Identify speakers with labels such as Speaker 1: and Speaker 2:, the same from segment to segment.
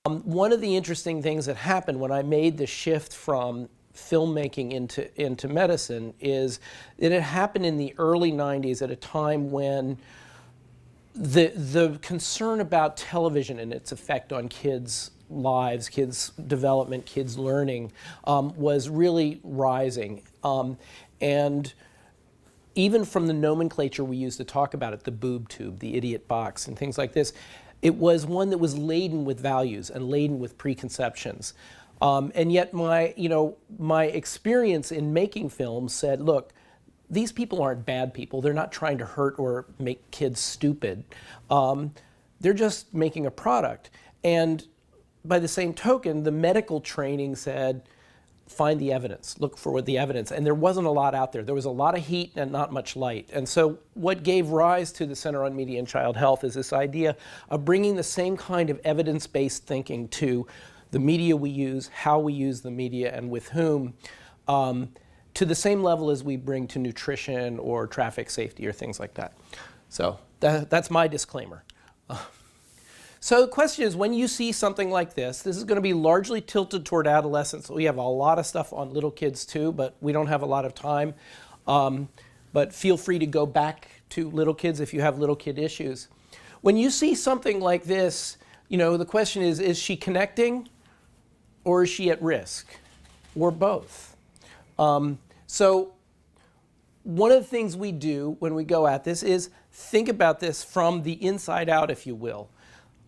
Speaker 1: One of the interesting things that happened when I made the shift from filmmaking into medicine is that it happened in the early 90s at a time when the concern about television and its effect on kids' lives, kids' development, kids' learning was really rising. And even from the nomenclature we use to talk about it, the boob tube, the idiot box, and things like this, it was one that was laden with values and laden with preconceptions. And yet my experience in making films said, look, these people aren't bad people. They're not trying to hurt or make kids stupid. They're just making a product. And by the same token, the medical training said, find the evidence, look for the evidence. And there wasn't a lot out there. There was a lot of heat and not much light. And so what gave rise to the Center on Media and Child Health is this idea of bringing the same kind of evidence-based thinking to the media we use, how we use the media, and with whom, to the same level as we bring to nutrition or traffic safety or things like that. So that's my disclaimer. So the question is, when you see something like this is going to be largely tilted toward adolescents. We have a lot of stuff on little kids too, but we don't have a lot of time. But feel free to go back to little kids if you have little kid issues. When you see something like this, the question is she connecting or is she at risk? Or both? So one of the things we do when we go at this is think about this from the inside out, if you will.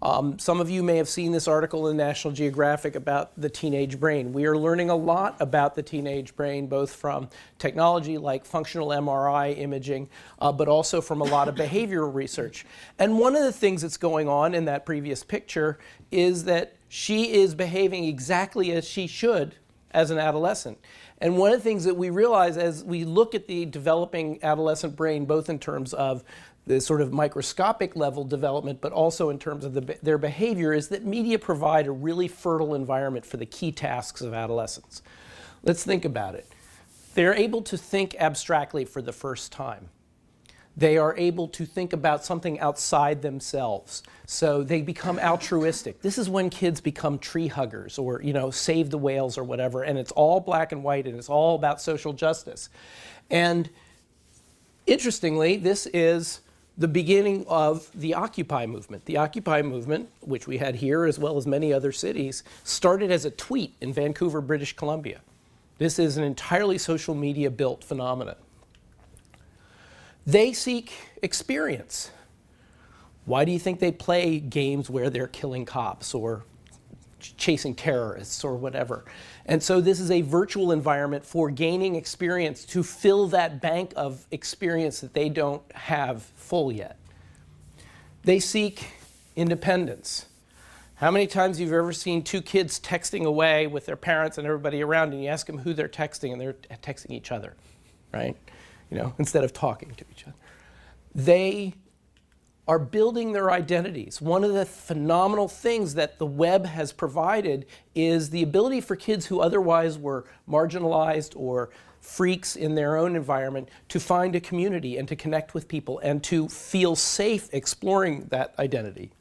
Speaker 1: Some of you may have seen this article in National Geographic about the teenage brain. We are learning a lot about the teenage brain, both from technology like functional MRI imaging, but also from a lot of behavioral research. And one of the things that's going on in that previous picture is that she is behaving exactly as she should as an adolescent. And one of the things that we realize as we look at the developing adolescent brain, both in terms of the sort of microscopic level development, but also in terms of their behavior, is that media provide a really fertile environment for the key tasks of adolescence. Let's think about it. They're able to think abstractly for the first time. They are able to think about something outside themselves. So they become altruistic. This is when kids become tree huggers or, save the whales or whatever. And it's all black and white and it's all about social justice. And interestingly, this is the beginning of the Occupy movement. The Occupy movement, which we had here as well as many other cities, started as a tweet in Vancouver, British Columbia. This is an entirely social media built phenomenon. They seek experience. Why do you think they play games where they're killing cops or chasing terrorists or whatever? And so this is a virtual environment for gaining experience to fill that bank of experience that they don't have full yet. They seek independence. How many times have you ever seen two kids texting away with their parents and everybody around, and you ask them who they're texting, and they're texting each other, right? Instead of talking to each other. They are building their identities. One of the phenomenal things that the web has provided is the ability for kids who otherwise were marginalized or freaks in their own environment to find a community and to connect with people and to feel safe exploring that identity.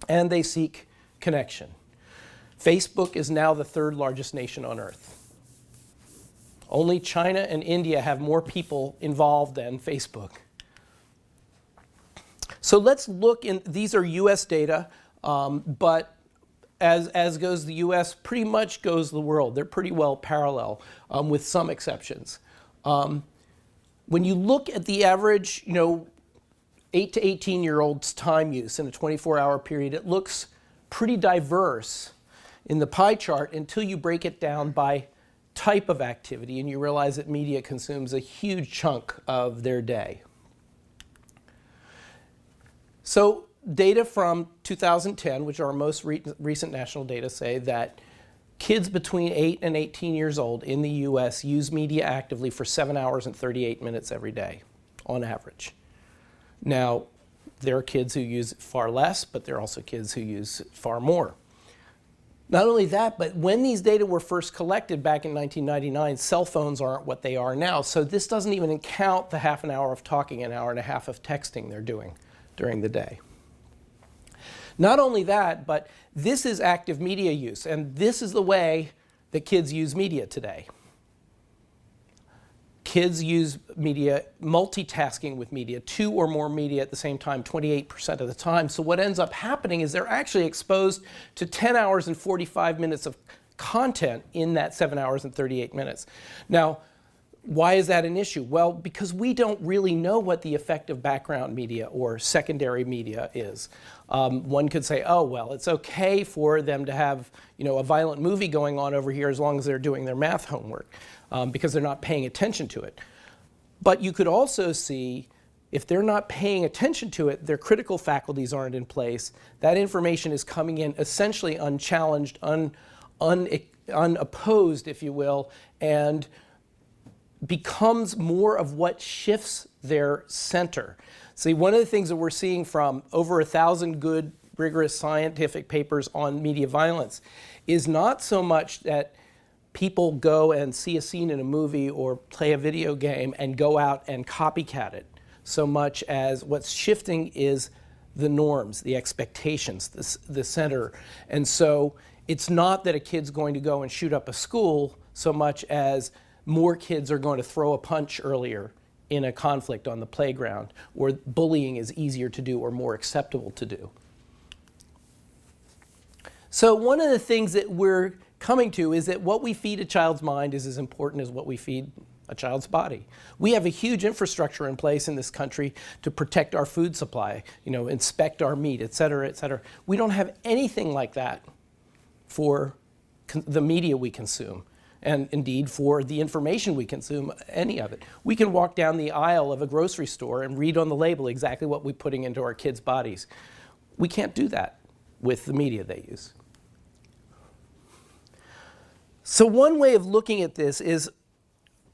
Speaker 1: And they seek connection. Facebook is now the third largest nation on earth. Only China and India have more people involved than Facebook. So let's look in, these are US data, but as goes the US, pretty much goes the world. They're pretty well parallel, with some exceptions. When you look at the average, 8 to 18-year-olds' time use in a 24-hour period, it looks pretty diverse in the pie chart until you break it down by type of activity, and you realize that media consumes a huge chunk of their day. So data from 2010, which are our most recent national data, say that kids between 8 and 18 years old in the US use media actively for 7 hours and 38 minutes every day, on average. Now, there are kids who use it far less, but there are also kids who use it far more. Not only that, but when these data were first collected back in 1999, cell phones aren't what they are now. So this doesn't even count the half an hour of talking, an hour and a half of texting they're doing during the day. Not only that, but this is active media use, and this is the way that kids use media today. Kids use media, multitasking with media, 2 or more media at the same time, 28% of the time. So what ends up happening is they're actually exposed to 10 hours and 45 minutes of content in that 7 hours and 38 minutes. Now, why is that an issue? Well, because we don't really know what the effect of background media or secondary media is. One could say, oh, well, it's okay for them to have, a violent movie going on over here as long as they're doing their math homework, because they're not paying attention to it. But you could also see, if they're not paying attention to it, their critical faculties aren't in place. That information is coming in essentially unchallenged, unopposed, if you will, and becomes more of what shifts their center. See, one of the things that we're seeing from over 1,000 good, rigorous scientific papers on media violence is not so much that people go and see a scene in a movie or play a video game and go out and copycat it, so much as what's shifting is the norms, the expectations, the center. And so it's not that a kid's going to go and shoot up a school so much as more kids are going to throw a punch earlier in a conflict on the playground, or bullying is easier to do or more acceptable to do. So one of the things that we're coming to is that what we feed a child's mind is as important as what we feed a child's body. We have a huge infrastructure in place in this country to protect our food supply, inspect our meat, et cetera, et cetera. We don't have anything like that for the media we consume. And indeed, for the information we consume, any of it. We can walk down the aisle of a grocery store and read on the label exactly what we're putting into our kids' bodies. We can't do that with the media they use. So one way of looking at this is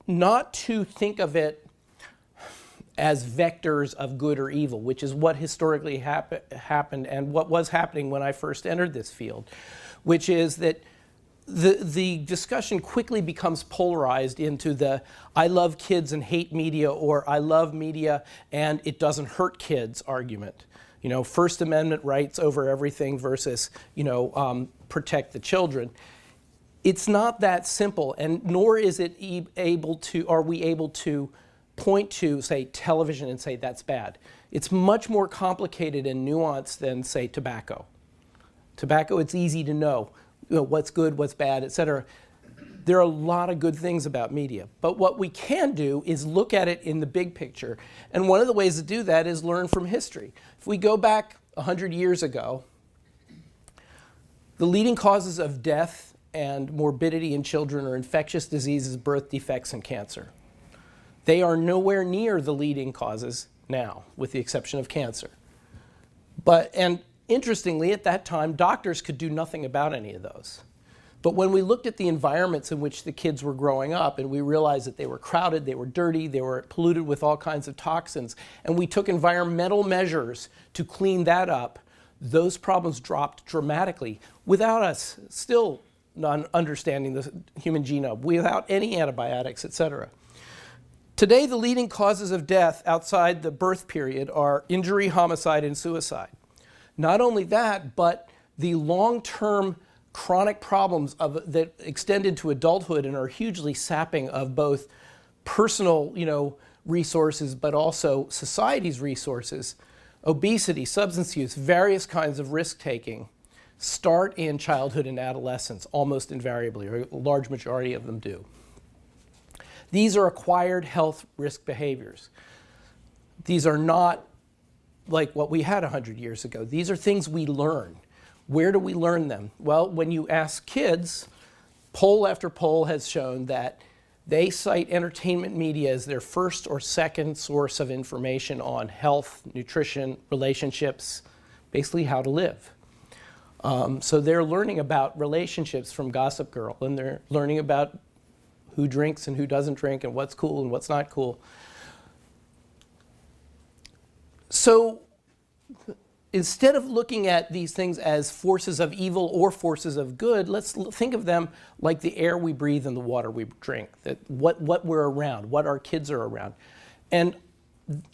Speaker 1: not to think of it as vectors of good or evil, which is what historically happened and what was happening when I first entered this field, which is that the discussion quickly becomes polarized into the I love kids and hate media, or I love media and it doesn't hurt kids argument. First Amendment rights over everything versus, protect the children. It's not that simple, and nor is it are we able to point to, say, television and say that's bad. It's much more complicated and nuanced than, say, tobacco. Tobacco, it's easy to know. What's good, what's bad, et cetera. There are a lot of good things about media. But what we can do is look at it in the big picture. And one of the ways to do that is learn from history. If we go back 100 years ago, the leading causes of death and morbidity in children are infectious diseases, birth defects, and cancer. They are nowhere near the leading causes now, with the exception of cancer. And interestingly, at that time, doctors could do nothing about any of those. But when we looked at the environments in which the kids were growing up, and we realized that they were crowded, they were dirty, they were polluted with all kinds of toxins, and we took environmental measures to clean that up, those problems dropped dramatically without us still not understanding the human genome, without any antibiotics, et cetera. Today, the leading causes of death outside the birth period are injury, homicide, and suicide. Not only that, but the long-term chronic problems that extend into adulthood and are hugely sapping of both personal, resources, but also society's resources, obesity, substance use, various kinds of risk-taking, start in childhood and adolescence almost invariably, or a large majority of them do. These are acquired health risk behaviors. These are not like what we had 100 years ago. These are things we learn. Where do we learn them? Well, when you ask kids, poll after poll has shown that they cite entertainment media as their first or second source of information on health, nutrition, relationships, basically how to live. So they're learning about relationships from Gossip Girl, and they're learning about who drinks and who doesn't drink and what's cool and what's not cool. So instead of looking at these things as forces of evil or forces of good, let's think of them like the air we breathe and the water we drink, that what we're around, what our kids are around. And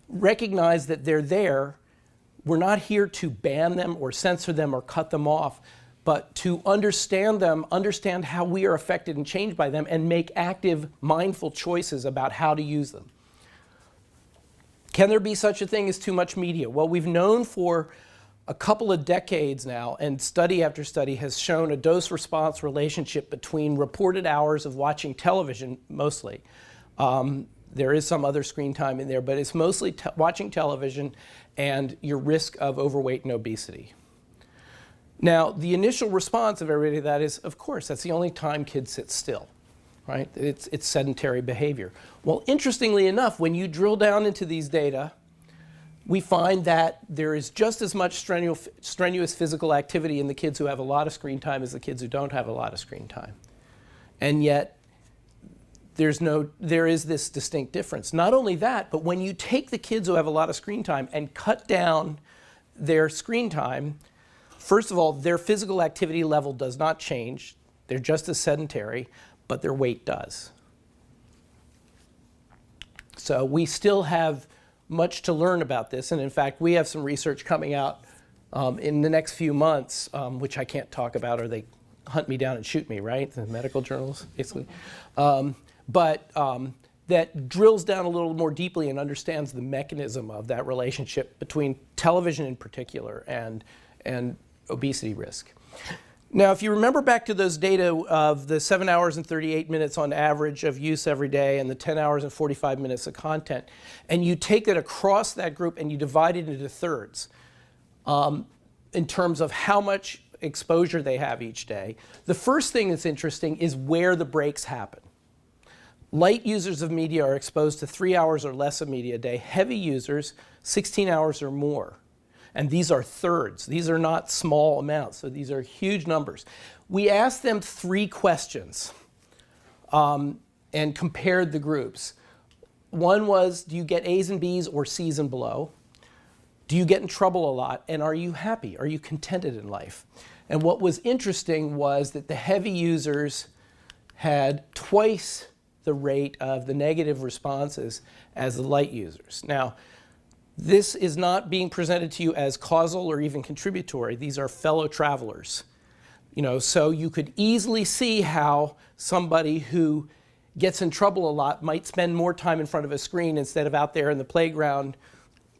Speaker 1: recognize that they're there we're not here to ban them or censor them or cut them off, but to understand them, understand how we are affected and changed by them, and make active, mindful choices about how to use them. Can there be such a thing as too much media? Well, we've known for a couple of decades now, and study after study has shown a dose-response relationship between reported hours of watching television, mostly. There is some other screen time in there, but it's mostly watching television and your risk of overweight and obesity. Now, the initial response of everybody to that is, of course, that's the only time kids sit still, right? It's sedentary behavior. Well, interestingly enough, when you drill down into these data, we find that there is just as much strenuous physical activity in the kids who have a lot of screen time as the kids who don't have a lot of screen time. And yet, there is this distinct difference. Not only that, but when you take the kids who have a lot of screen time and cut down their screen time, first of all, their physical activity level does not change. They're just as sedentary, but their weight does. So we still have much to learn about this, and in fact, we have some research coming out in the next few months, which I can't talk about or they hunt me down and shoot me, right? The medical journals, basically. That drills down a little more deeply and understands the mechanism of that relationship between television in particular and obesity risk. Now, if you remember back to those data of the 7 hours and 38 minutes on average of use every day and the 10 hours and 45 minutes of content, and you take it across that group and you divide it into thirds in terms of how much exposure they have each day, the first thing that's interesting is where the breaks happen. Light users of media are exposed to 3 hours or less of media a day. Heavy users, 16 hours or more. And these are thirds. These are not small amounts, so these are huge numbers. We asked them 3 questions and compared the groups. One was, do you get A's and B's or C's and below? Do you get in trouble a lot? And are you happy? Are you contented in life? And what was interesting was that the heavy users had twice the rate of the negative responses as the light users. Now, this is not being presented to you as causal or even contributory. These are fellow travelers. So you could easily see how somebody who gets in trouble a lot might spend more time in front of a screen instead of out there in the playground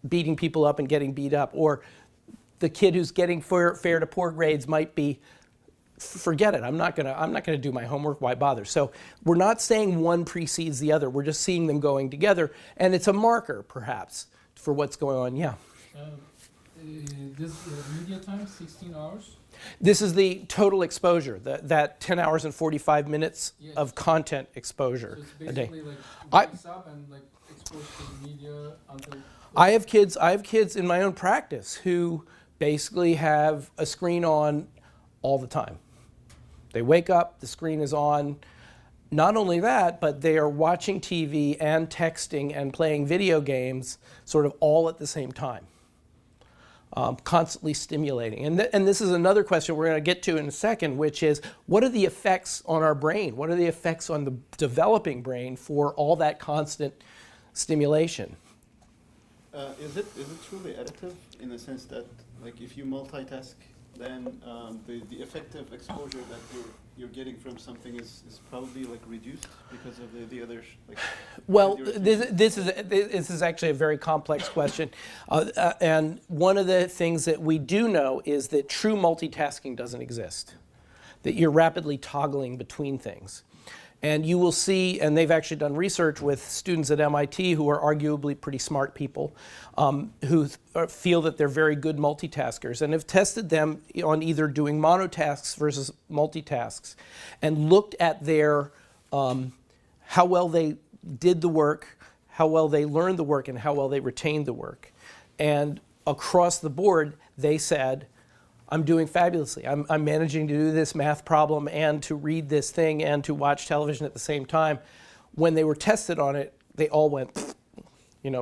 Speaker 1: beating people up and getting beat up. Or the kid who's getting fair to poor grades might be, forget it, I'm not gonna do my homework, why bother? So we're not saying one precedes the other, we're just seeing them going together, and it's a marker, perhaps, for what's going on. Yeah?
Speaker 2: This media time, 16 hours?
Speaker 1: This is the total exposure, that 10 hours and 45 minutes of content exposure
Speaker 2: so
Speaker 1: a day.
Speaker 2: Like wakes up and like exposed to media until...
Speaker 1: I have kids in my own practice who basically have a screen on all the time. They wake up, the screen is on. Not only that, but they are watching TV and texting and playing video games sort of all at the same time, constantly stimulating. And this is another question we're going to get to in a second, which is, what are the effects on our brain? What are the effects on the developing brain for all that constant stimulation?
Speaker 3: Is it truly additive in the sense that, like, if you multitask, then the effective exposure that you're getting from something is probably like reduced because of the other
Speaker 1: well, this is actually a very complex question, and one of the things that we do know is that true multitasking doesn't exist, that you're rapidly toggling between things. And you will see, and they've actually done research with students at MIT who are arguably pretty smart people, who feel that they're very good multitaskers, and have tested them on either doing monotasks versus multitasks, and looked at their, how well they did the work, how well they learned the work, and how well they retained the work. And across the board, they said, I'm doing fabulously. I'm managing to do this math problem and to read this thing and to watch television at the same time. When they were tested on it, they all went,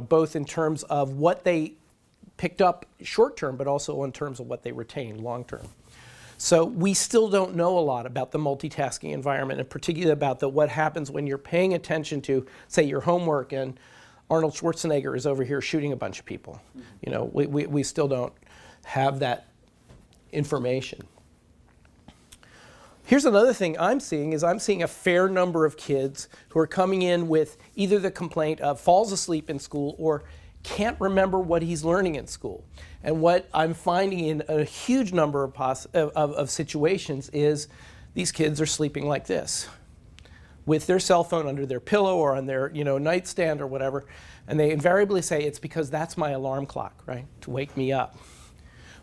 Speaker 1: both in terms of what they picked up short term, but also in terms of what they retained long term. So we still don't know a lot about the multitasking environment, and particularly about what happens when you're paying attention to, say, your homework and Arnold Schwarzenegger is over here shooting a bunch of people. You know, we still don't have that information. Here's another thing I'm seeing is I'm seeing a fair number of kids who are coming in with either the complaint of falls asleep in school or can't remember what he's learning in school. And what I'm finding in a huge number of situations is these kids are sleeping like this, with their cell phone under their pillow or on their nightstand or whatever, and they invariably say it's because that's my alarm clock, right, to wake me up.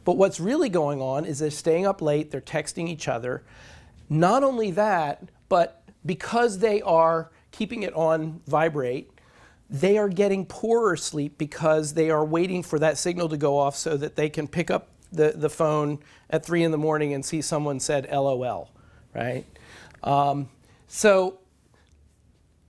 Speaker 1: But what's really going on is they're staying up late, they're texting each other. Not only that, but because they are keeping it on vibrate, they are getting poorer sleep because they are waiting for that signal to go off so that they can pick up the phone at 3 in the morning and see someone said LOL, right? So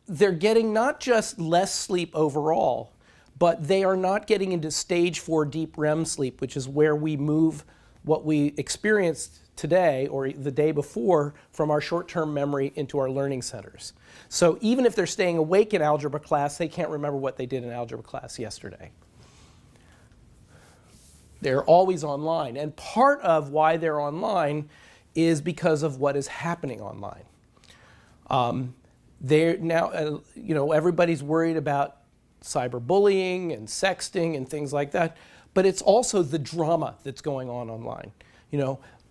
Speaker 1: they're getting not just less sleep overall, but they are not getting into stage 4 deep REM sleep, which is where we move what we experienced today or the day before from our short-term memory into our learning centers. So even if they're staying awake in algebra class, they can't remember what they did in algebra class yesterday. They're always online. And part of why they're online is because of what is happening online. They're now, everybody's worried about cyberbullying and sexting and things like that, but it's also the drama that's going on online.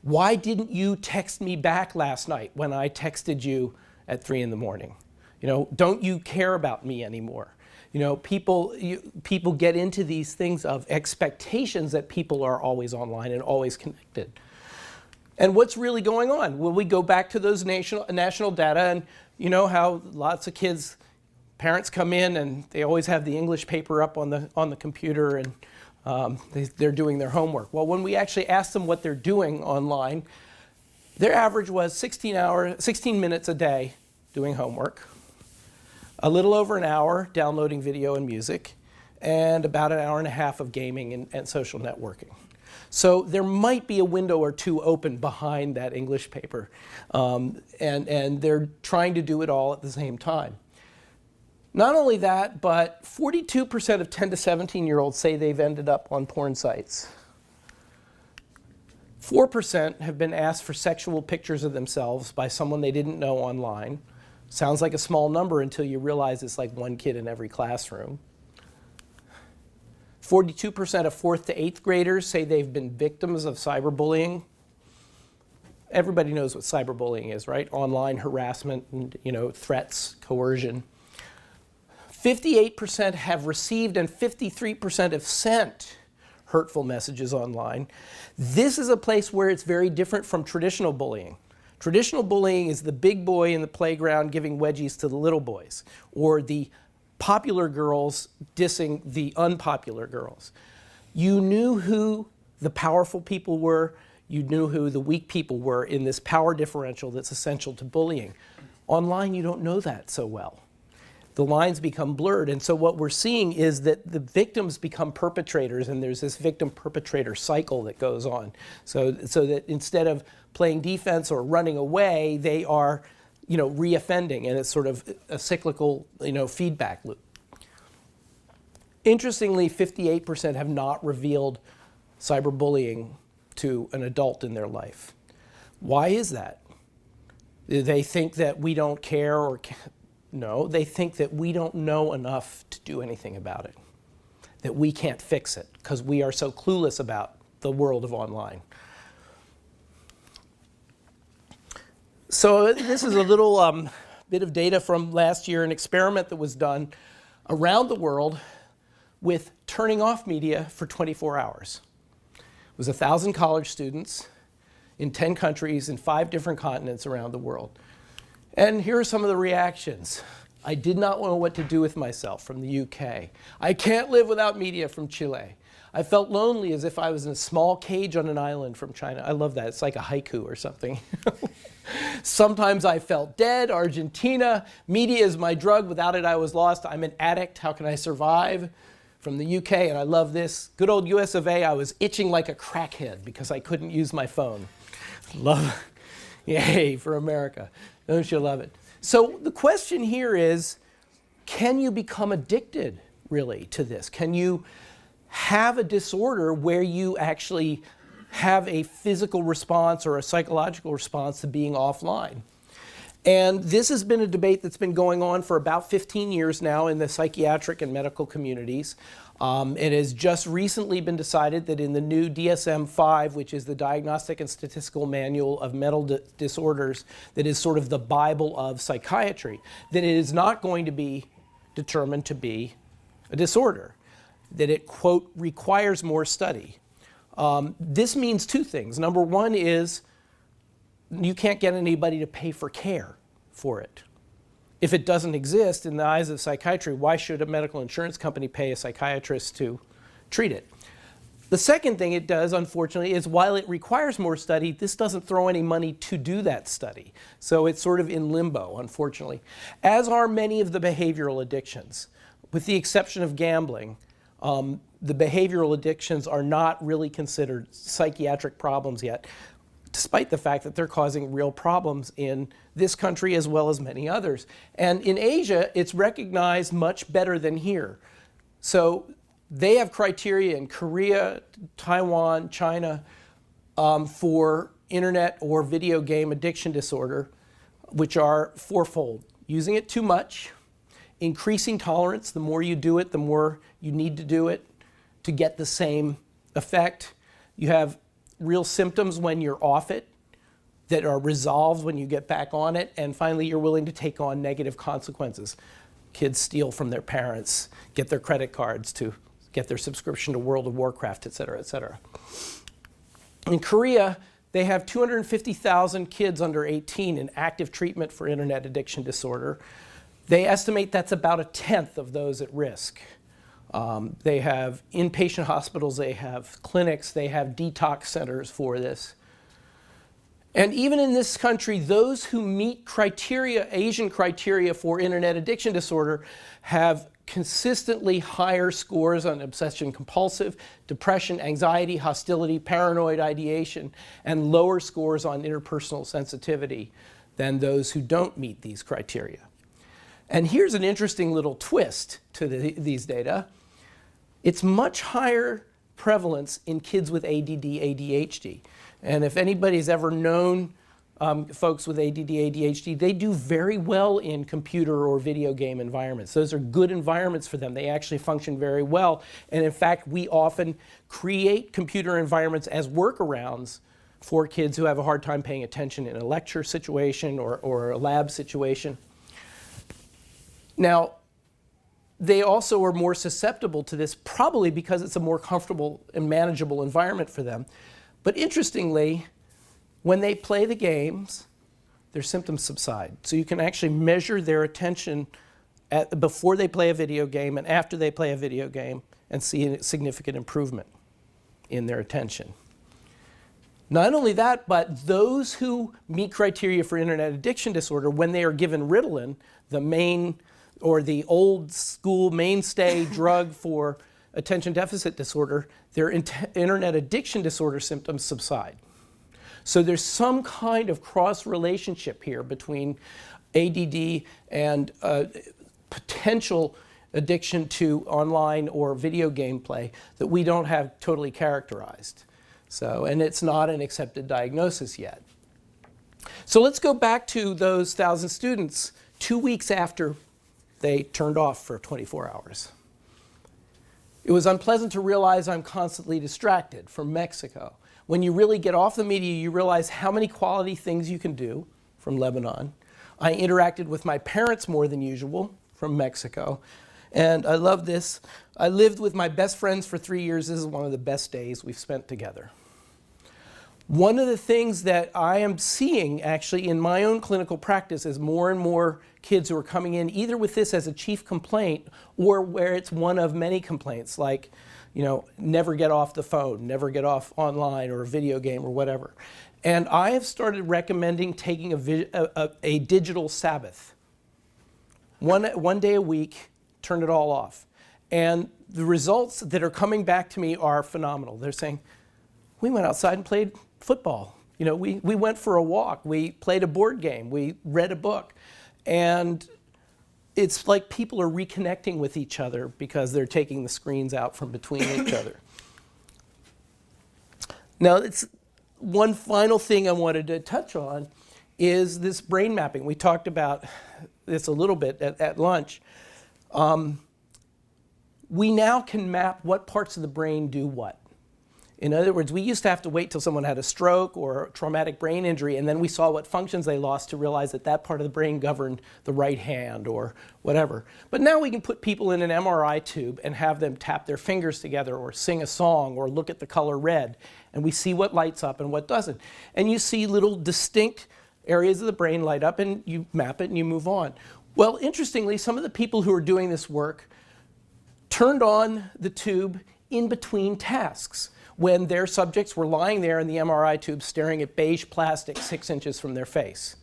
Speaker 1: Why didn't you text me back last night when I texted you at 3 in the morning? Don't you care about me anymore? People get into these things of expectations that people are always online and always connected. And what's really going on? Well, we go back to those national data, and you know how lots of kids, parents come in and they always have the English paper up on the computer, and they're doing their homework. Well, when we actually asked them what they're doing online, their average was 16 minutes a day doing homework, a little over an hour downloading video and music, and about an hour and a half of gaming and social networking. So there might be a window or two open behind that English paper, and they're trying to do it all at the same time. Not only that, but 42% of 10 to 17-year-olds say they've ended up on porn sites. 4% have been asked for sexual pictures of themselves by someone they didn't know online. Sounds like a small number until you realize it's like one kid in every classroom. 42% of 4th to 8th graders say they've been victims of cyberbullying. Everybody knows what cyberbullying is, right? Online harassment and threats, coercion. 58% have received and 53% have sent hurtful messages online. This is a place where it's very different from traditional bullying. Traditional bullying is the big boy in the playground giving wedgies to the little boys, or the popular girls dissing the unpopular girls. You knew who the powerful people were, you knew who the weak people were in this power differential that's essential to bullying. Online, you don't know that so well. The lines become blurred, and so what we're seeing is that the victims become perpetrators, and there's this victim-perpetrator cycle that goes on. So that instead of playing defense or running away, they are, reoffending, and it's sort of a cyclical, feedback loop. Interestingly, 58% have not revealed cyberbullying to an adult in their life. Why is that? Do they think that we don't care or? No, they think that we don't know enough to do anything about it, that we can't fix it because we are so clueless about the world of online. So this is a little bit of data from last year, an experiment that was done around the world with turning off media for 24 hours. It was 1,000 college students in 10 countries in 5 different continents around the world. And here are some of the reactions. I did not know what to do with myself from the UK. I can't live without media from Chile. I felt lonely as if I was in a small cage on an island from China. I love that. It's like a haiku or something. Sometimes I felt dead. Argentina. Media is my drug. Without it, I was lost. I'm an addict. How can I survive? From the UK, and I love this. Good old US of A. I was itching like a crackhead because I couldn't use my phone. Love. Yay for America. Don't you love it? So the question here is, can you become addicted really, to this? Can you have a disorder where you actually have a physical response or a psychological response to being offline? And this has been a debate that's been going on for about 15 years now in the psychiatric and medical communities. It has just recently been decided that in the new DSM-5, which is the Diagnostic and Statistical Manual of Mental Disorders, that is sort of the Bible of psychiatry, that it is not going to be determined to be a disorder, that it, quote, requires more study. This means two things. Number one is you can't get anybody to pay for care for it. If it doesn't exist in the eyes of psychiatry, why should a medical insurance company pay a psychiatrist to treat it? The second thing it does, unfortunately, is while it requires more study, this doesn't throw any money to do that study. So it's sort of in limbo, unfortunately. As are many of the behavioral addictions. With the exception of gambling, the behavioral addictions are not really considered psychiatric problems yet, despite the fact that they're causing real problems in this country as well as many others. And in Asia, it's recognized much better than here. So they have criteria in Korea, Taiwan, China for internet or video game addiction disorder, which are fourfold. Using it too much, increasing tolerance, the more you do it, the more you need to do it to get the same effect. You have real symptoms when you're off it that are resolved when you get back on it, and finally you're willing to take on negative consequences. Kids steal from their parents, get their credit cards to get their subscription to World of Warcraft, et cetera, et cetera. In Korea, they have 250,000 kids under 18 in active treatment for internet addiction disorder. They estimate that's about a tenth of those at risk. They have inpatient hospitals, they have clinics, they have detox centers for this. And even in this country, those who meet criteria, Asian criteria for internet addiction disorder have consistently higher scores on obsession compulsive, depression, anxiety, hostility, paranoid ideation, and lower scores on interpersonal sensitivity than those who don't meet these criteria. And here's an interesting little twist to these data. It's much higher prevalence in kids with ADD, ADHD. And if anybody's ever known folks with ADD, ADHD, they do very well in computer or video game environments. Those are good environments for them. They actually function very well. And in fact, we often create computer environments as workarounds for kids who have a hard time paying attention in a lecture situation or a lab situation. Now, they also are more susceptible to this, probably because it's a more comfortable and manageable environment for them. But interestingly, when they play the games, their symptoms subside. So you can actually measure their attention before they play a video game and after they play a video game and see a significant improvement in their attention. Not only that, but those who meet criteria for internet addiction disorder, when they are given Ritalin, the main or the old school mainstay drug for attention deficit disorder, their internet addiction disorder symptoms subside. So there's some kind of cross relationship here between ADD and potential addiction to online or video game play that we don't have totally characterized. So, and it's not an accepted diagnosis yet. So let's go back to those 1,000 students 2 weeks after they turned off for 24 hours. It was unpleasant to realize I'm constantly distracted from Mexico. When you really get off the media, you realize how many quality things you can do from Lebanon. I interacted with my parents more than usual from Mexico. And I love this. I lived with my best friends for 3 years. This is one of the best days we've spent together. One of the things that I am seeing actually in my own clinical practice is more and more kids who are coming in either with this as a chief complaint or where it's one of many complaints, like, you know, never get off the phone, never get off online or a video game or whatever. And I have started recommending taking a digital Sabbath. One day a week, turn it all off. And the results that are coming back to me are phenomenal. They're saying, we went outside and played football. You know, we went for a walk. We played a board game. We read a book. And it's like people are reconnecting with each other because they're taking the screens out from between each other. Now, it's one final thing I wanted to touch on is this brain mapping. We talked about this a little bit at lunch. We now can map what parts of the brain do what. In other words, we used to have to wait till someone had a stroke or a traumatic brain injury, and then we saw what functions they lost to realize that that part of the brain governed the right hand or whatever. But now we can put people in an MRI tube and have them tap their fingers together or sing a song or look at the color red, and we see what lights up and what doesn't. And you see little distinct areas of the brain light up, and you map it and you move on. Well, interestingly, some of the people who are doing this work turned on the tube in between tasks, when their subjects were lying there in the MRI tube staring at beige plastic 6 inches from their face.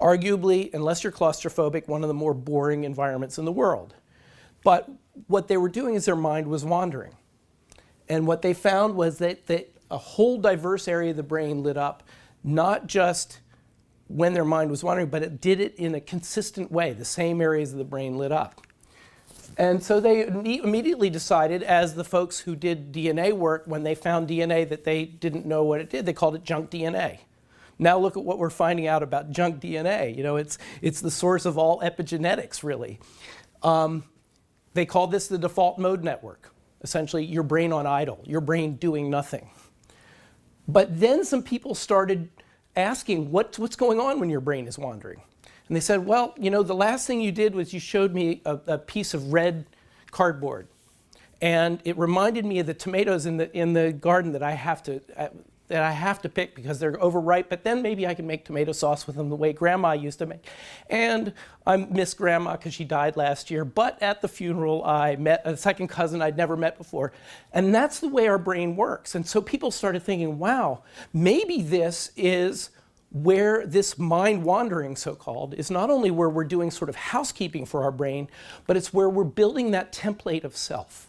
Speaker 1: Arguably, unless you're claustrophobic, one of the more boring environments in the world. But what they were doing is their mind was wandering. And what they found was that a whole diverse area of the brain lit up, not just when their mind was wandering, but it did it in a consistent way. The same areas of the brain lit up. And so they immediately decided, as the folks who did DNA work, when they found DNA that they didn't know what it did, they called it junk DNA. Now look at what we're finding out about junk DNA. You know, it's the source of all epigenetics, really. They called this the default mode network. Essentially, your brain on idle, your brain doing nothing. But then some people started asking, what's going on when your brain is wandering? And they said, well, you know, the last thing you did was you showed me a piece of red cardboard. And it reminded me of the tomatoes in the garden that I have to pick because they're overripe, but then maybe I can make tomato sauce with them the way Grandma used to make. And I miss Grandma because she died last year, but at the funeral I met a second cousin I'd never met before. And that's the way our brain works. And so people started thinking, wow, maybe this is where this mind wandering, so-called, is not only where we're doing sort of housekeeping for our brain, but it's where we're building that template of self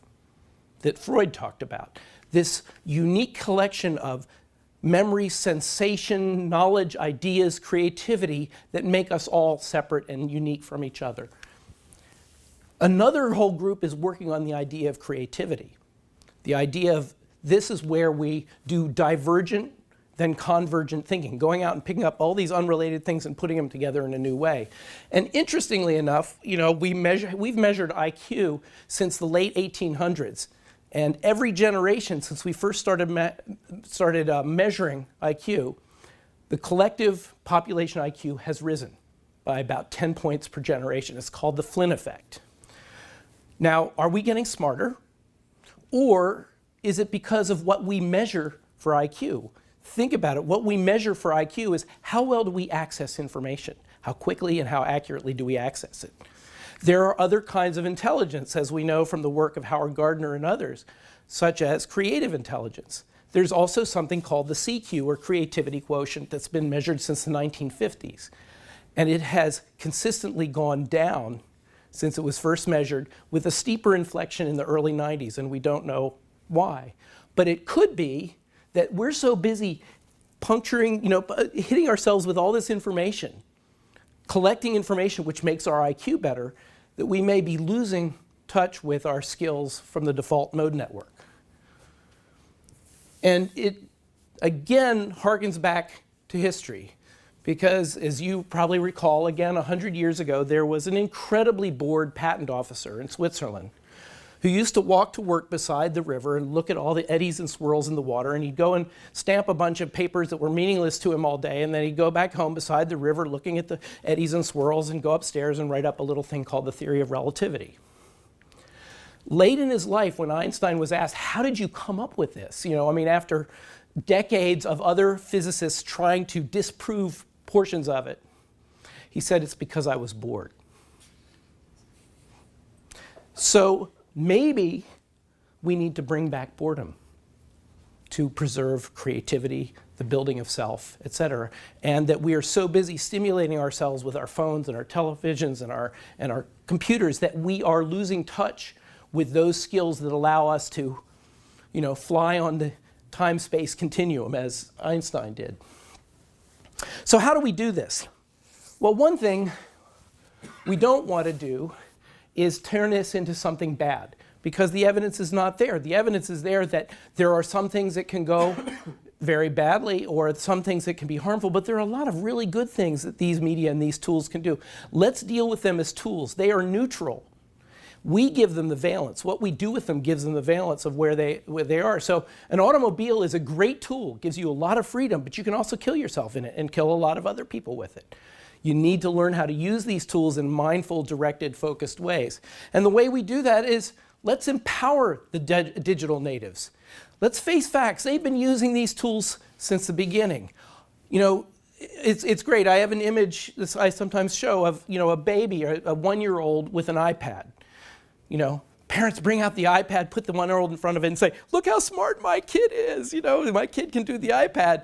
Speaker 1: that Freud talked about. This unique collection of memory, sensation, knowledge, ideas, creativity that make us all separate and unique from each other. Another whole group is working on the idea of creativity. The idea of this is where we do divergent than convergent thinking, going out and picking up all these unrelated things and putting them together in a new way. And interestingly enough, you know, we've measured IQ since the late 1800s. And every generation since we first started measuring IQ, the collective population IQ has risen by about 10 points per generation. It's called the Flynn effect. Now, are we getting smarter? Or is it because of what we measure for IQ? Think about it. What we measure for IQ is how well do we access information? How quickly and how accurately do we access it? There are other kinds of intelligence, as we know from the work of Howard Gardner and others, such as creative intelligence. There's also something called the CQ, or creativity quotient, that's been measured since the 1950s. And it has consistently gone down since it was first measured, with a steeper inflection in the early 90s, and we don't know why. But it could be that we're so busy puncturing, you know, hitting ourselves with all this information, collecting information which makes our IQ better, that we may be losing touch with our skills from the default mode network. And it, again, harkens back to history. Because, as you probably recall, again, 100 years ago, there was an incredibly bored patent officer in Switzerland who used to walk to work beside the river and look at all the eddies and swirls in the water, and he'd go and stamp a bunch of papers that were meaningless to him all day, and then he'd go back home beside the river looking at the eddies and swirls and go upstairs and write up a little thing called the Theory of Relativity. Late in his life, when Einstein was asked, how did you come up with this? You know, I mean, after decades of other physicists trying to disprove portions of it, he said, it's because I was bored. So maybe we need to bring back boredom to preserve creativity, the building of self, etc. And that we are so busy stimulating ourselves with our phones and our televisions and our computers that we are losing touch with those skills that allow us to, you know, fly on the time-space continuum as Einstein did. So how do we do this? Well, one thing we don't want to do is turn this into something bad, because the evidence is not there. The evidence is there that there are some things that can go very badly or some things that can be harmful, but there are a lot of really good things that these media and these tools can do. Let's deal with them as tools. They are neutral. We give them the valence. What we do with them gives them the valence of where they are. So an automobile is a great tool, gives you a lot of freedom, but you can also kill yourself in it and kill a lot of other people with it. You need to learn how to use these tools in mindful, directed, focused ways. And the way we do that is, let's empower the digital natives. Let's face facts. They've been using these tools since the beginning. You know, it's great. I have an image that I sometimes show of, you know, a baby or a 1-year-old with an iPad. You know, parents bring out the iPad, put the 1-year-old in front of it and say, look how smart my kid is. You know, my kid can do the iPad.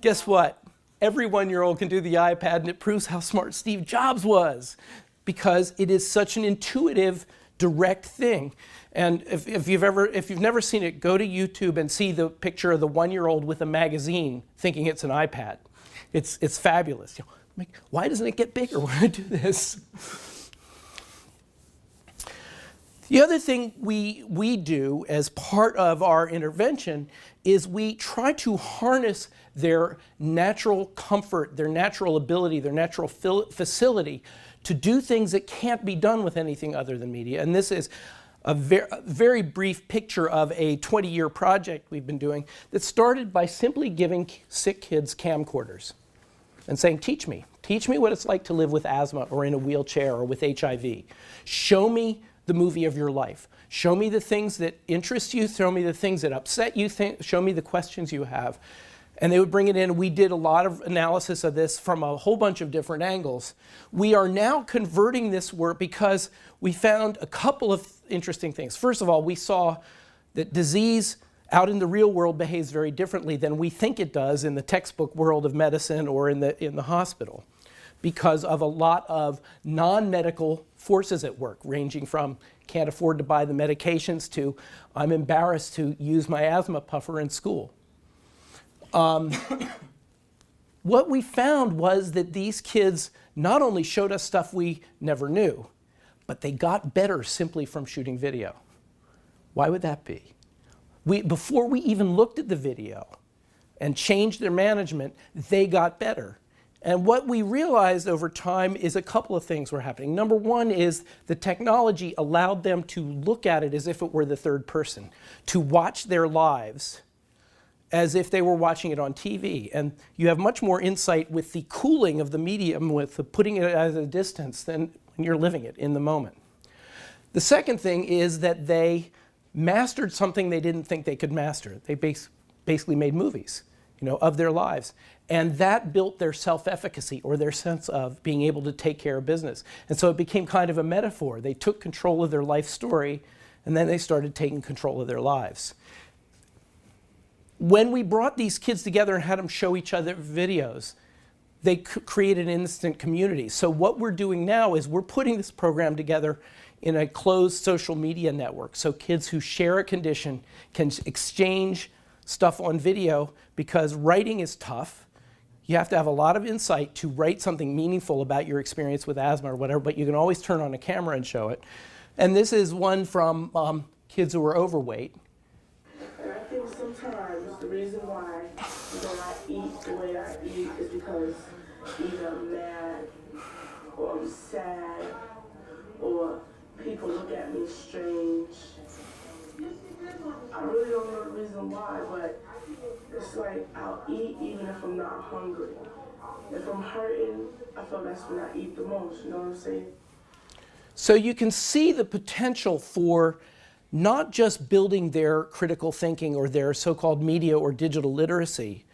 Speaker 1: Guess what? Every 1-year-old can do the iPad, and it proves how smart Steve Jobs was, because it is such an intuitive, direct thing. And if you've never seen it, go to YouTube and see the picture of the 1-year-old with a magazine thinking it's an iPad. It's fabulous. You know, why doesn't it get bigger when I do this? The other thing we do as part of our intervention is we try to harness their natural comfort, their natural ability, their natural facility to do things that can't be done with anything other than media. And this is a very brief picture of a 20-year project we've been doing that started by simply giving sick kids camcorders and saying, teach me what it's like to live with asthma or in a wheelchair or with HIV. Show me the movie of your life. Show me the things that interest you, show me the things that upset you, show me the questions you have. And they would bring it in. We did a lot of analysis of this from a whole bunch of different angles. We are now converting this work because we found a couple of interesting things. First of all, we saw that disease out in the real world behaves very differently than we think it does in the textbook world of medicine or in the hospital, because of a lot of non-medical forces at work, ranging from can't afford to buy the medications to I'm embarrassed to use my asthma puffer in school. What we found was that these kids not only showed us stuff we never knew, but they got better simply from shooting video. Why would that be? Before we even looked at the video and changed their management, they got better. And what we realized over time is a couple of things were happening. Number one is the technology allowed them to look at it as if it were the third person, to watch their lives as if they were watching it on TV. And you have much more insight with the cooling of the medium, with the putting it at a distance, than when you're living it in the moment. The second thing is that they mastered something they didn't think they could master. They basically made movies, you know, of their lives. And that built their self-efficacy, or their sense of being able to take care of business. And so it became kind of a metaphor. They took control of their life story, and then they started taking control of their lives. When we brought these kids together and had them show each other videos, they created an instant community. So what we're doing now is we're putting this program together in a closed social media network. So kids who share a condition can exchange stuff on video, because writing is tough. You have to have a lot of insight to write something meaningful about your experience with asthma or whatever, but you can always turn on a camera and show it. And this is one from kids who are overweight.
Speaker 4: And I think sometimes the reason why I eat the way I eat is because either I'm mad or I'm sad or people look at me strange. I really don't know the reason why, but it's like I'll eat even if I'm not hungry. If I'm hurting, I feel that's when I eat the most, you know what I'm saying?
Speaker 1: So you can see the potential for not just building their critical thinking or their so-called media or digital literacy,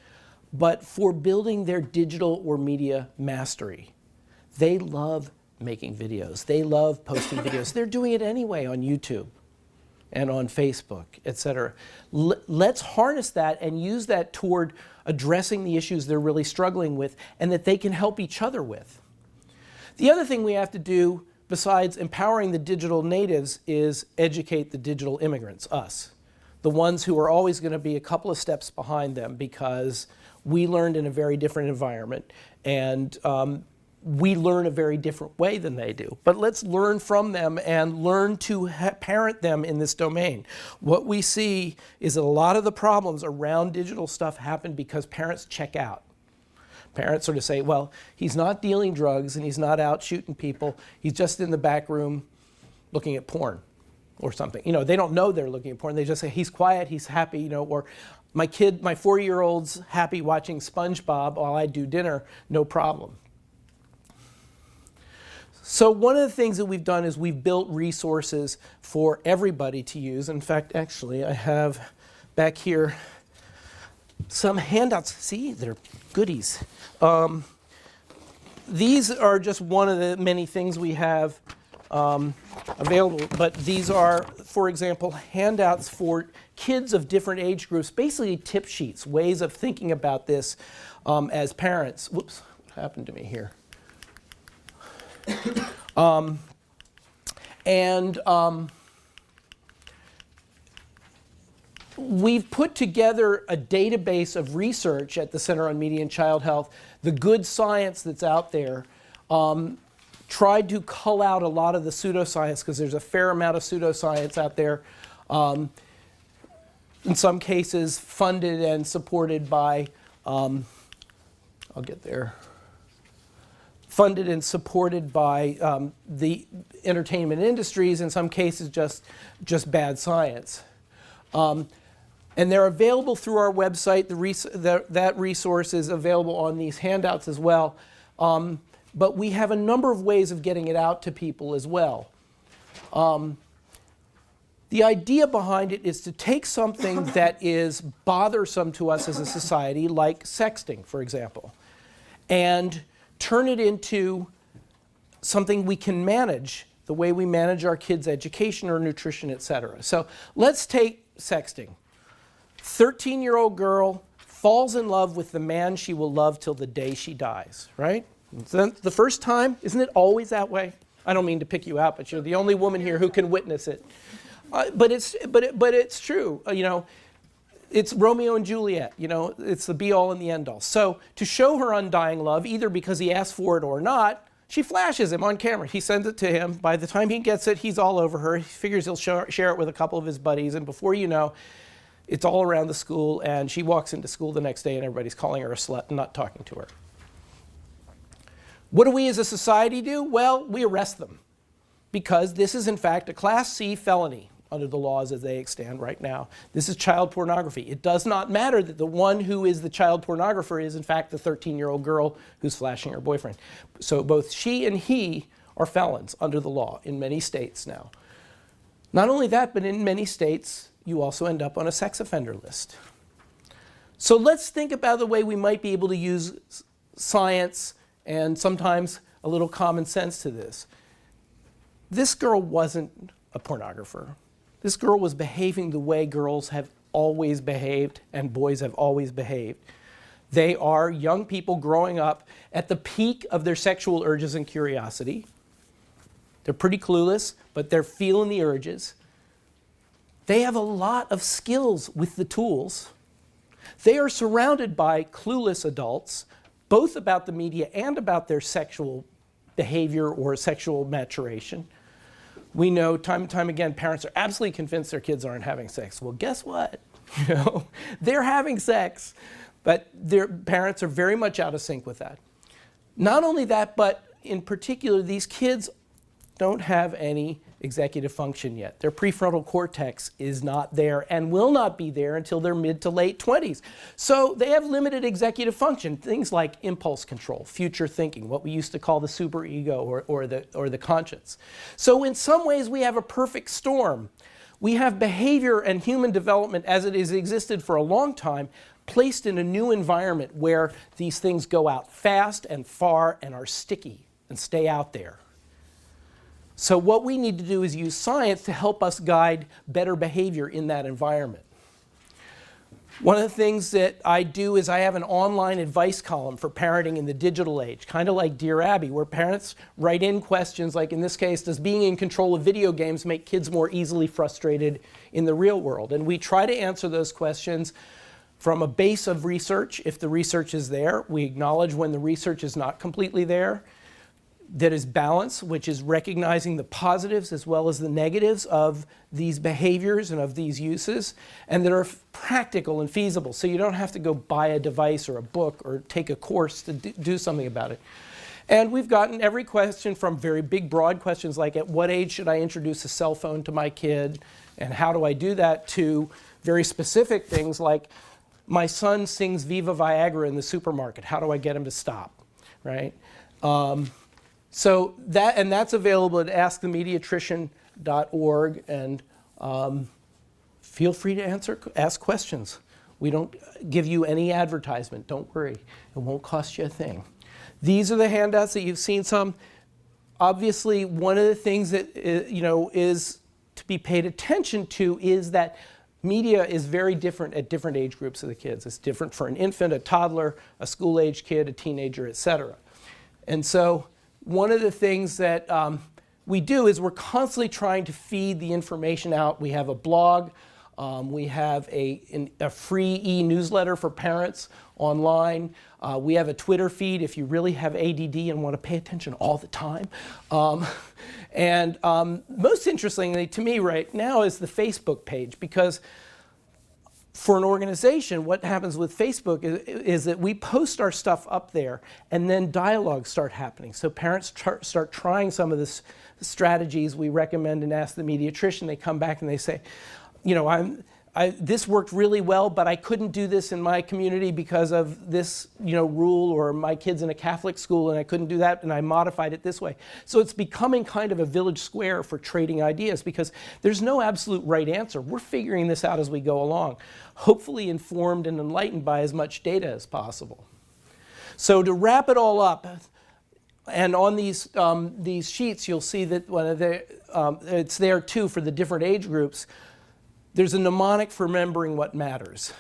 Speaker 1: but for building their digital or media mastery. They love making videos. They love posting videos. They're doing it anyway on YouTube and on Facebook, etc. Let's harness that and use that toward addressing the issues they're really struggling with and that they can help each other with. The other thing we have to do, besides empowering the digital natives, is educate the digital immigrants, us. The ones who are always going to be a couple of steps behind them, because we learned in a very different environment. And we learn a very different way than they do. But let's learn from them and learn to parent them in this domain. What we see is that a lot of the problems around digital stuff happen because parents check out. Parents sort of say, well, he's not dealing drugs and he's not out shooting people. He's just in the back room looking at porn or something. You know, they don't know they're looking at porn. They just say, he's quiet, he's happy, you know, or my 4-year-old's happy watching SpongeBob while I do dinner, no problem. So one of the things that we've done is we've built resources for everybody to use. In fact, actually, I have back here some handouts. See, they're goodies. These are just one of the many things we have available, but these are, for example, handouts for kids of different age groups, basically tip sheets, ways of thinking about this as parents. Whoops, what happened to me here? We've put together a database of research at the Center on Media and Child Health, the good science that's out there, tried to cull out a lot of the pseudoscience because there's a fair amount of pseudoscience out there, in some cases funded and supported by, I'll get there, funded and supported by the entertainment industries, in some cases just bad science. And they're available through our website. That resource is available on these handouts as well. But we have a number of ways of getting it out to people as well. The idea behind it is to take something that is bothersome to us as a society, like sexting, for example, and turn it into something we can manage the way we manage our kids' education or nutrition, et cetera. So let's take sexting. 13-year-old girl falls in love with the man she will love till the day she dies, right? So the first time, isn't it always that way? I don't mean to pick you out, but you're the only woman here who can witness it. But it's true. You know, it's Romeo and Juliet. You know, it's the be-all and the end-all. So to show her undying love, either because he asked for it or not, she flashes him on camera. He sends it to him. By the time he gets it, he's all over her. He figures he'll share it with a couple of his buddies, and before you know, it's all around the school, and she walks into school the next day and everybody's calling her a slut and not talking to her. What do we as a society do? Well, we arrest them, because this is in fact a Class C felony under the laws as they stand right now. This is child pornography. It does not matter that the one who is the child pornographer is in fact the 13-year-old girl who's flashing her boyfriend. So both she and he are felons under the law in many states now. Not only that, but in many states, you also end up on a sex offender list. So let's think about the way we might be able to use science and sometimes a little common sense to this. This girl wasn't a pornographer. This girl was behaving the way girls have always behaved and boys have always behaved. They are young people growing up at the peak of their sexual urges and curiosity. They're pretty clueless, but they're feeling the urges. They have a lot of skills with the tools. They are surrounded by clueless adults, both about the media and about their sexual behavior or sexual maturation. We know time and time again, parents are absolutely convinced their kids aren't having sex. Well, guess what? You know, they're having sex, but their parents are very much out of sync with that. Not only that, but in particular, these kids don't have any executive function yet. Their prefrontal cortex is not there and will not be there until their mid to late 20s. So they have limited executive function, things like impulse control, future thinking, what we used to call the superego or the conscience. So in some ways we have a perfect storm. We have behavior and human development as it has existed for a long time, placed in a new environment where these things go out fast and far and are sticky and stay out there. So what we need to do is use science to help us guide better behavior in that environment. One of the things that I do is I have an online advice column for parenting in the digital age, kind of like Dear Abby, where parents write in questions like, in this case, does being in control of video games make kids more easily frustrated in the real world? And we try to answer those questions from a base of research, if the research is there. We acknowledge when the research is not completely there. that is balanced, which is recognizing the positives as well as the negatives of these behaviors and of these uses, and that are practical and feasible. So you don't have to go buy a device or a book or take a course to do something about it. And we've gotten every question from very big, broad questions like, at what age should I introduce a cell phone to my kid, and how do I do that, to very specific things like, my son sings Viva Viagra in the supermarket. How do I get him to stop, right? So that's available at askthemediatrician.org, and feel free to ask questions. We don't give you any advertisement. Don't worry. It won't cost you a thing. These are the handouts that you've seen some. Obviously, one of the things that is to be paid attention to is that media is very different at different age groups of the kids. It's different for an infant, a toddler, a school-age kid, a teenager, etc. And so one of the things that we do is we're constantly trying to feed the information out. We have a blog. We have a free e-newsletter for parents online. We have a Twitter feed if you really have ADD and want to pay attention all the time. And most interestingly to me right now is the Facebook page, because for an organization, what happens with Facebook is that we post our stuff up there, and then dialogues start happening. So parents start trying some of the strategies we recommend and Ask the Mediatrician. They come back and they say, this worked really well, but I couldn't do this in my community because of this, rule, or my kid's in a Catholic school and I couldn't do that, and I modified it this way. So it's becoming kind of a village square for trading ideas, because there's no absolute right answer. We're figuring this out as we go along, hopefully informed and enlightened by as much data as possible. So to wrap it all up, and on these sheets, you'll see that it's there too for the different age groups. There's a mnemonic for remembering what matters.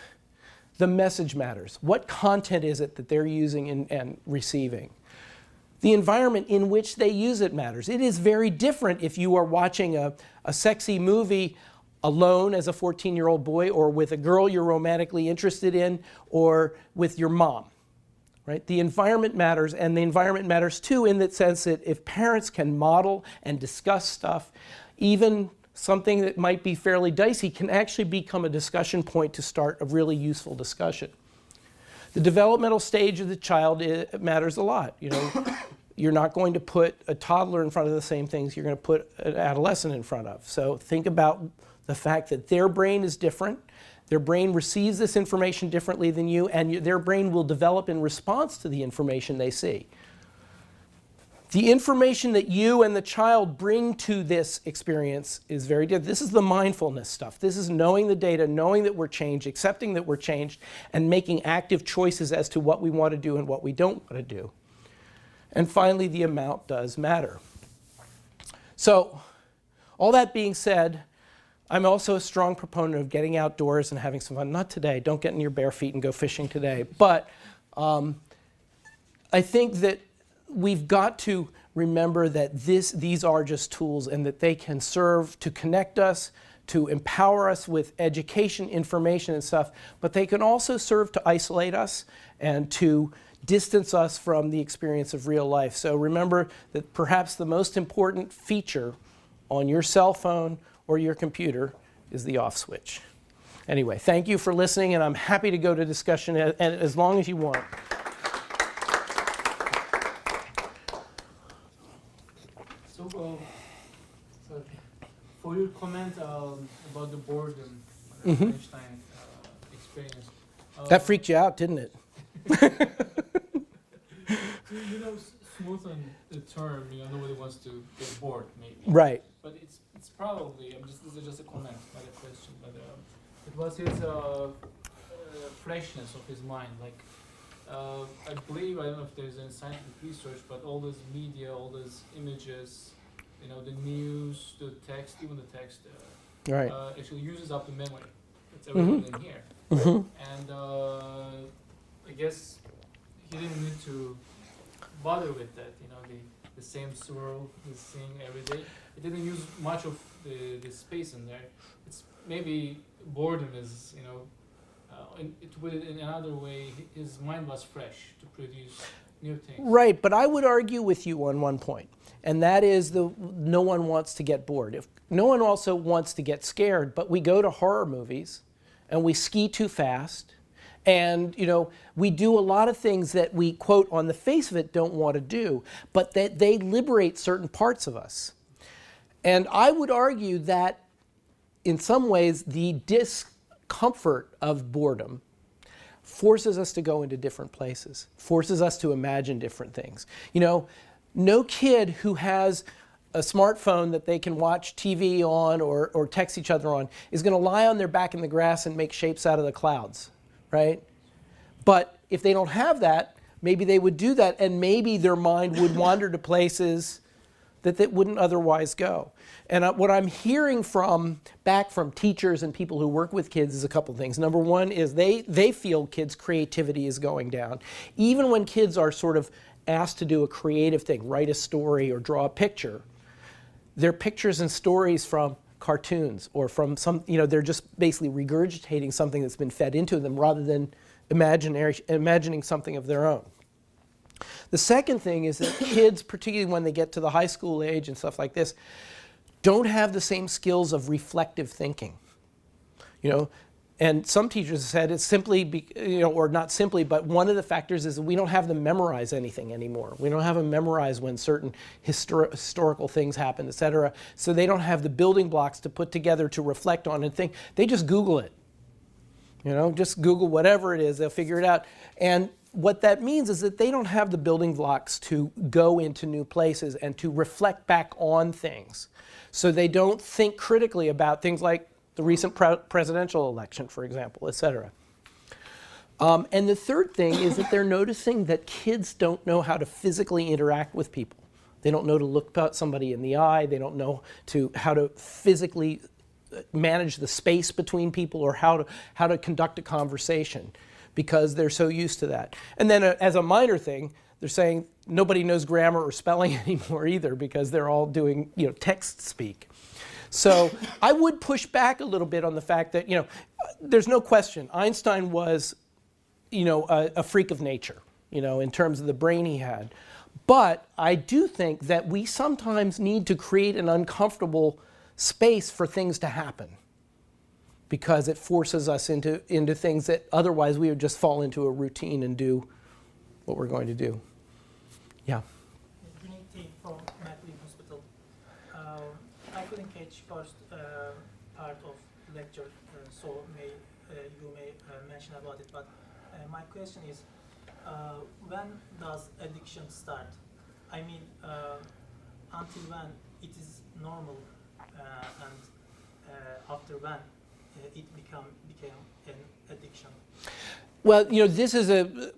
Speaker 1: The message matters. What content is it that they're using and receiving? The environment in which they use it matters. It is very different if you are watching a sexy movie alone as a 14-year-old boy, or with a girl you're romantically interested in, or with your mom. Right? The environment matters, and the environment matters too in the sense that if parents can model and discuss stuff, even something that might be fairly dicey can actually become a discussion point to start a really useful discussion. The developmental stage of the child matters a lot. You're not going to put a toddler in front of the same things you're going to put an adolescent in front of. So think about the fact that their brain is different. Their brain receives this information differently than you, and their brain will develop in response to the information they see. The information that you and the child bring to this experience is very different. This is the mindfulness stuff. This is knowing the data, knowing that we're changed, accepting that we're changed, and making active choices as to what we want to do and what we don't want to do. And finally, the amount does matter. So, all that being said, I'm also a strong proponent of getting outdoors and having some fun. Not today. Don't get in your bare feet and go fishing today. But I think that we've got to remember that these are just tools, and that they can serve to connect us, to empower us with education, information, and stuff, but they can also serve to isolate us and to distance us from the experience of real life. So remember that perhaps the most important feature on your cell phone or your computer is the off switch. Anyway, thank you for listening, and I'm happy to go to discussion as long as you want.
Speaker 2: So for your comment about the boredom, Einstein experience.
Speaker 1: That freaked you out, didn't it?
Speaker 2: Smoothen the term, nobody wants to get bored, maybe.
Speaker 1: Right.
Speaker 2: But it's probably, this is just a comment, not a question, but it was his freshness of his mind. Like, I believe, I don't know if there's any scientific research, but all this media, all those images, the news, the text, even the text,
Speaker 1: right.
Speaker 2: Actually uses up the memory. It's everything in here. And I guess he didn't need to bother with that, the same swirl, the seeing every day. It didn't use much of the space in there. It's maybe boredom is, to put it in another way, his mind was fresh to produce new things.
Speaker 1: Right, but I would argue with you on one point, and that is no one wants to get bored. If no one also wants to get scared, but we go to horror movies and we ski too fast, and we do a lot of things that we, quote, on the face of it don't want to do, but that they liberate certain parts of us. And I would argue that in some ways the discomfort of boredom forces us to go into different places, forces us to imagine different things. No kid who has a smartphone that they can watch TV on or text each other on is going to lie on their back in the grass and make shapes out of the clouds, right? But if they don't have that, maybe they would do that, and maybe their mind would wander to places that it wouldn't otherwise go. And what I'm hearing back from teachers and people who work with kids is a couple things. Number one is they feel kids' creativity is going down. Even when kids are sort of asked to do a creative thing, write a story or draw a picture, they're pictures and stories from cartoons or from they're just basically regurgitating something that's been fed into them rather than imagining something of their own. The second thing is that kids, particularly when they get to the high school age and stuff like this, don't have the same skills of reflective thinking. And some teachers have said it's simply, or not simply, but one of the factors is that we don't have them memorize anything anymore. We don't have them memorize when certain historical things happen, et cetera. So they don't have the building blocks to put together to reflect on and think. They just Google it. Just Google whatever it is, they'll figure it out. And what that means is that they don't have the building blocks to go into new places and to reflect back on things. So they don't think critically about things like the recent presidential election, for example, et cetera. And the third thing is that they're noticing that kids don't know how to physically interact with people. They don't know to look somebody in the eye. They don't know how to physically manage the space between people or how to conduct a conversation, because they're so used to that. And then as a minor thing, they're saying nobody knows grammar or spelling anymore either, because they're all doing text speak. So I would push back a little bit on the fact that there's no question Einstein was a freak of nature in terms of the brain he had. But I do think that we sometimes need to create an uncomfortable space for things to happen, because it forces us into things that otherwise we would just fall into a routine and do what we're going to do. Yeah.
Speaker 5: Unity from Medley Hospital. I couldn't catch first part of lecture, so you may mention about it. But my question is, when does addiction start? I mean, until when it is normal, and after when it became an addiction?
Speaker 1: Well, this is a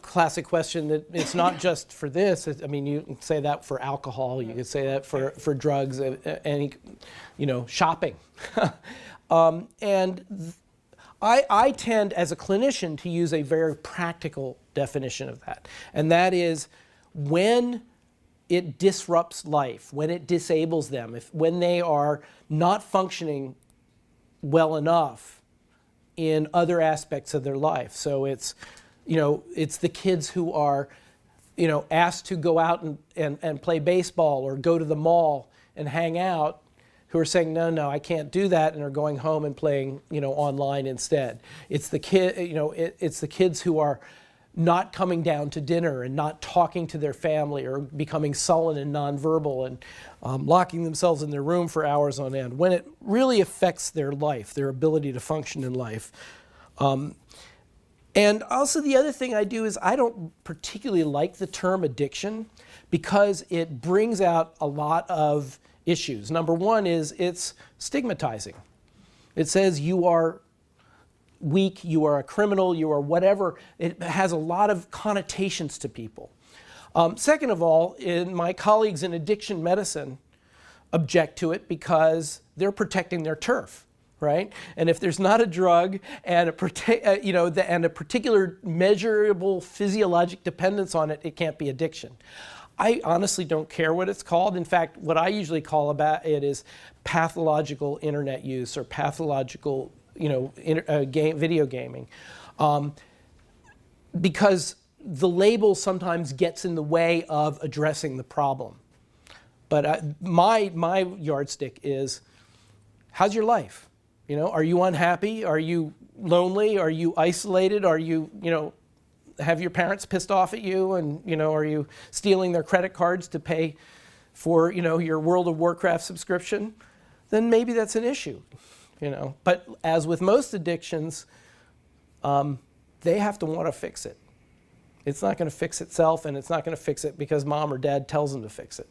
Speaker 1: classic question that it's not just for this. I mean, you can say that for alcohol. You could say that for drugs, any, shopping. And I tend, as a clinician, to use a very practical definition of that. And that is when it disrupts life, when it disables them, when they are not functioning well enough in other aspects of their life. So it's the kids who are, asked to go out and play baseball or go to the mall and hang out, who are saying, no, I can't do that, and are going home and playing, online instead. It's the it's the kids who are not coming down to dinner and not talking to their family, or becoming sullen and nonverbal and locking themselves in their room for hours on end, when it really affects their life, their ability to function in life. And also the other thing I do is I don't particularly like the term addiction, because it brings out a lot of issues. Number one is it's stigmatizing. It says you are weak, you are a criminal, you are whatever. It has a lot of connotations to people. Second of all, my colleagues in addiction medicine object to it because they're protecting their turf, right? And if there's not a drug and a particular measurable physiologic dependence on it, it can't be addiction. I honestly don't care what it's called. In fact, what I usually call about it is pathological internet use or pathological video gaming, because the label sometimes gets in the way of addressing the problem. But my yardstick is, how's your life? You know, are you unhappy? Are you lonely? Are you isolated? Are you, have your parents pissed off at you? And, are you stealing their credit cards to pay for, your World of Warcraft subscription? Then maybe that's an issue, But as with most addictions, they have to want to fix it. It's not going to fix itself, and it's not going to fix it because mom or dad tells them to fix it.